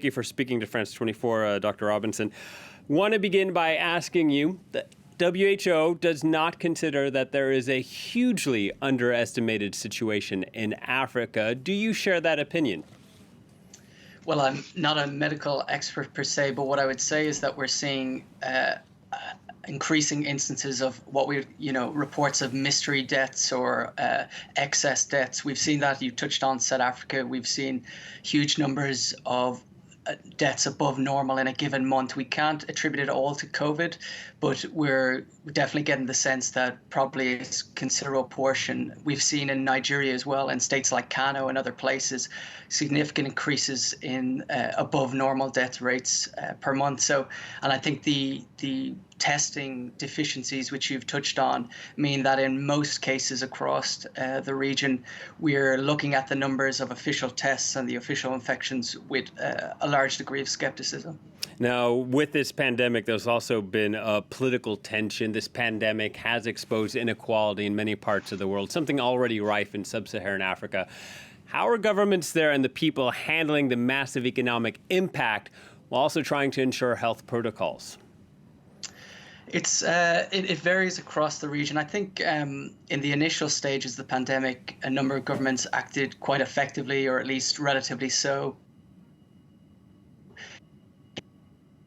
you for speaking to France 24, Dr. Robinson. Want to begin by asking you, the WHO does not consider that there is a hugely underestimated situation in Africa. Do you share that opinion? Well, I'm not a medical expert per se, but what I would say is that we're seeing increasing instances of what reports of mystery deaths or excess deaths. We've seen that. You touched on South Africa. We've seen huge numbers of deaths above normal in a given month. We can't attribute it all to COVID, but we're definitely getting the sense that probably a considerable portion. We've seen in Nigeria as well, in states like Kano and other places, significant increases in above normal death rates per month. So, and I think the testing deficiencies, which you've touched on, mean that in most cases across the region, we're looking at the numbers of official tests and the official infections with a large degree of skepticism. Now, with this pandemic, there's also been political tension. This pandemic has exposed inequality in many parts of the world, something already rife in Sub-Saharan Africa. How are governments there and the people handling the massive economic impact while also trying to ensure health protocols? It varies across the region. I think in the initial stages of the pandemic, a number of governments acted quite effectively, or at least relatively so.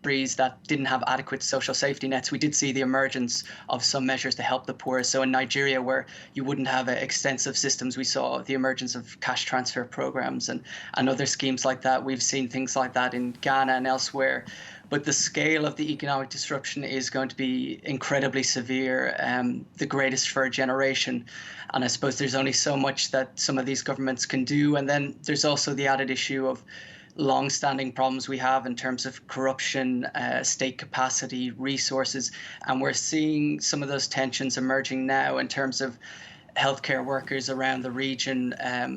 That didn't have adequate social safety nets, we did see the emergence of some measures to help the poor. So in Nigeria, where you wouldn't have extensive systems, we saw the emergence of cash transfer programs and other schemes like that. We've seen things like that in Ghana and elsewhere. But the scale of the economic disruption is going to be incredibly severe, the greatest for a generation. And I suppose there's only so much that some of these governments can do. And then there's also the added issue of long-standing problems we have in terms of corruption, state capacity, resources. And we're seeing some of those tensions emerging now in terms of healthcare workers around the region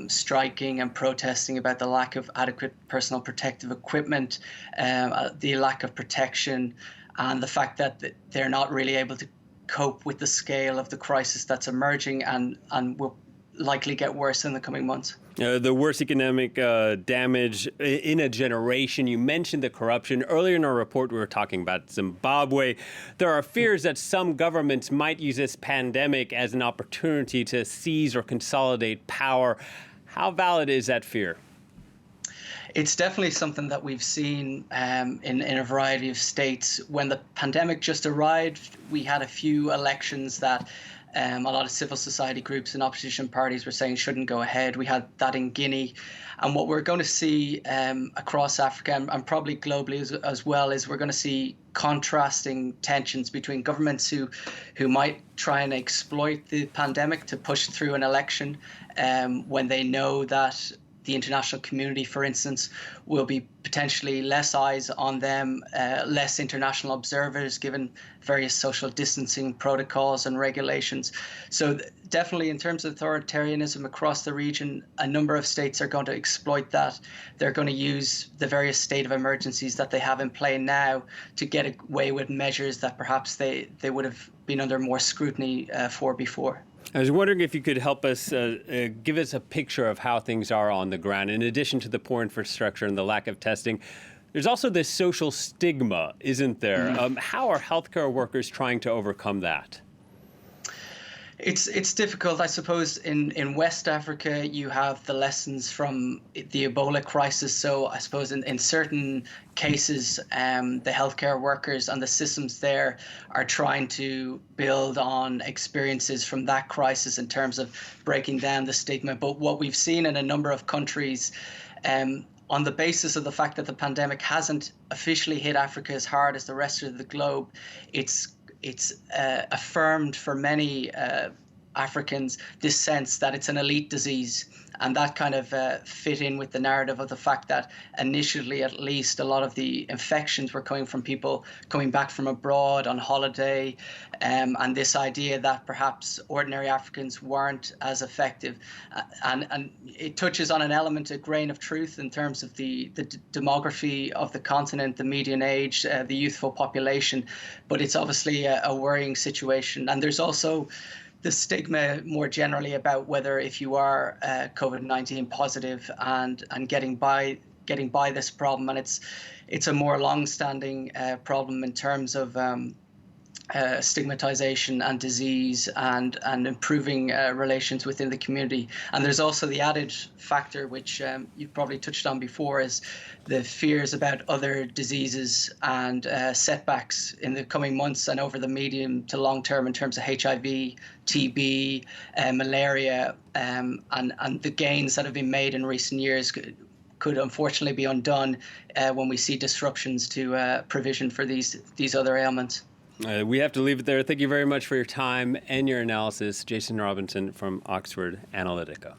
striking and protesting about the lack of adequate personal protective equipment, the lack of protection, and the fact that they're not really able to cope with the scale of the crisis that's emerging and will likely get worse in the coming months. The worst economic damage in a generation. You mentioned the corruption. Earlier in our report, we were talking about Zimbabwe. There are fears that some governments might use this pandemic as an opportunity to seize or consolidate power. How valid is that fear? It's definitely something that we've seen in a variety of states. When the pandemic just arrived, we had a few elections that a lot of civil society groups and opposition parties were saying shouldn't go ahead. We had that in Guinea. And what we're going to see across Africa and probably globally as well is we're going to see contrasting tensions between governments who might try and exploit the pandemic to push through an election when they know that the international community, for instance, will be potentially less eyes on them, less international observers, given various social distancing protocols and regulations. So definitely in terms of authoritarianism across the region, a number of states are going to exploit that. They're going to use the various state of emergencies that they have in play now to get away with measures that perhaps they would have been under more scrutiny for before. I was wondering if you could help us, give us a picture of how things are on the ground. In addition to the poor infrastructure and the lack of testing, there's also this social stigma, isn't there? How are healthcare workers trying to overcome that? It's difficult, I suppose. In West Africa, you have the lessons from the Ebola crisis. So I suppose in certain cases, the healthcare workers and the systems there are trying to build on experiences from that crisis in terms of breaking down the stigma. But what we've seen in a number of countries, on the basis of the fact that the pandemic hasn't officially hit Africa as hard as the rest of the globe, it's affirmed for many Africans this sense that it's an elite disease. And that kind of fit in with the narrative of the fact that initially, at least, a lot of the infections were coming from people coming back from abroad on holiday, and this idea that perhaps ordinary Africans weren't as effective. And it touches on an element, a grain of truth in terms of the demography of the continent, the median age, the youthful population. But it's obviously a worrying situation. And there's also the stigma more generally about whether if you are COVID-19 positive and getting by getting by this problem, and it's a more long-standing problem in terms of stigmatization and disease and improving relations within the community. And there's also the added factor, which you've probably touched on before, is the fears about other diseases and setbacks in the coming months and over the medium to long term in terms of HIV, TB, malaria, and the gains that have been made in recent years could unfortunately be undone when we see disruptions to provision for these other ailments. We have to leave it there. Thank you very much for your time and your analysis. Jason Robinson from Oxford Analytica.